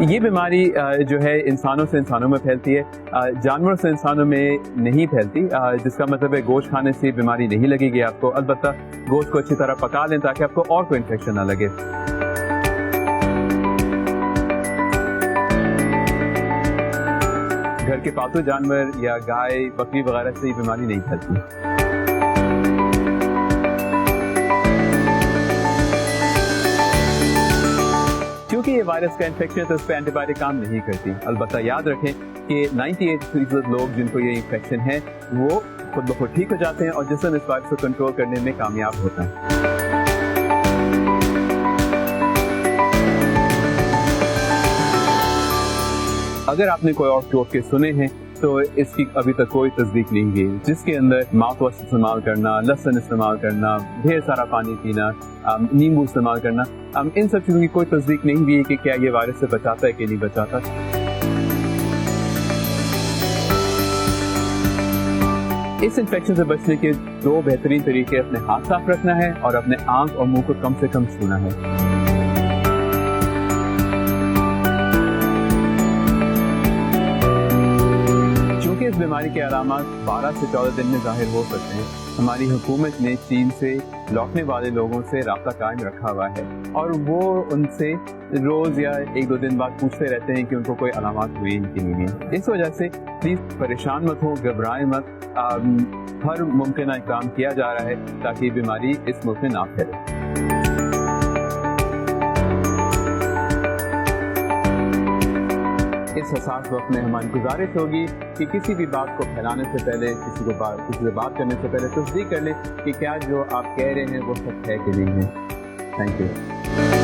یہ بیماری جو ہے انسانوں سے انسانوں میں پھیلتی ہے، جانوروں سے انسانوں میں نہیں پھیلتی، جس کا مطلب ہے گوشت کھانے سے بیماری نہیں لگے گی آپ کو، البتہ گوشت کو اچھی طرح پکا لیں تاکہ آپ کو اور کوئی انفیکشن نہ لگے۔ گھر کے پالتو جانور یا گائے بکری وغیرہ سے یہ بیماری نہیں پھیلتی۔ کیونکہ یہ وائرس کا انفیکشن ہے تو اس پہ اینٹی بایوٹک کام نہیں کرتی، البتہ یاد رکھیں کہ 98% لوگ جن کو یہ انفیکشن ہے وہ خود بخود ٹھیک ہو جاتے ہیں اور جسم اس وائرس کو کنٹرول کرنے میں کامیاب ہوتا ہے۔ اگر آپ نے کوئی اور ٹوٹکے سنے ہیں تو اس کی ابھی تک کوئی تصدیق نہیں ہوئی، جس کے اندر ماؤتھ واش استعمال کرنا، لہسن استعمال کرنا، ڈھیر سارا پانی پینا، نیمبو استعمال کرنا، ان سب چیزوں کی کوئی تصدیق نہیں ہوئی کہ کیا یہ وائرس سے بچاتا ہے کہ نہیں بچاتا۔ اس انفیکشن سے بچنے کے 2 بہترین طریقے: اپنے ہاتھ صاف رکھنا ہے اور اپنے آنکھ اور منہ کو کم سے کم چھونا ہے۔ اس بیماری کے علامات 12 سے 14 دن میں ظاہر ہو سکتے ہیں۔ ہماری حکومت نے چین سے لوٹنے والے لوگوں سے رابطہ قائم رکھا ہوا ہے اور وہ ان سے روز یا 1-2 دن بعد پوچھتے رہتے ہیں کہ ان کو کوئی علامات ہوئی کہ نہیں ہے۔ اس وجہ سے پلیز پریشان مت ہو، گھبرائیں مت، ہر ممکنہ اقدام کیا جا رہا ہے تاکہ بیماری اس ملک میں نہ پھیلے۔ اس حساس وقت میں ہماری گزارش ہوگی کہ کسی بھی بات کو پھیلانے سے پہلے، کسی سے بات کرنے سے پہلے تصدیق کر لیں کہ کیا جو آپ کہہ رہے ہیں وہ سچ ہے کہ نہیں ہے۔ Thank you.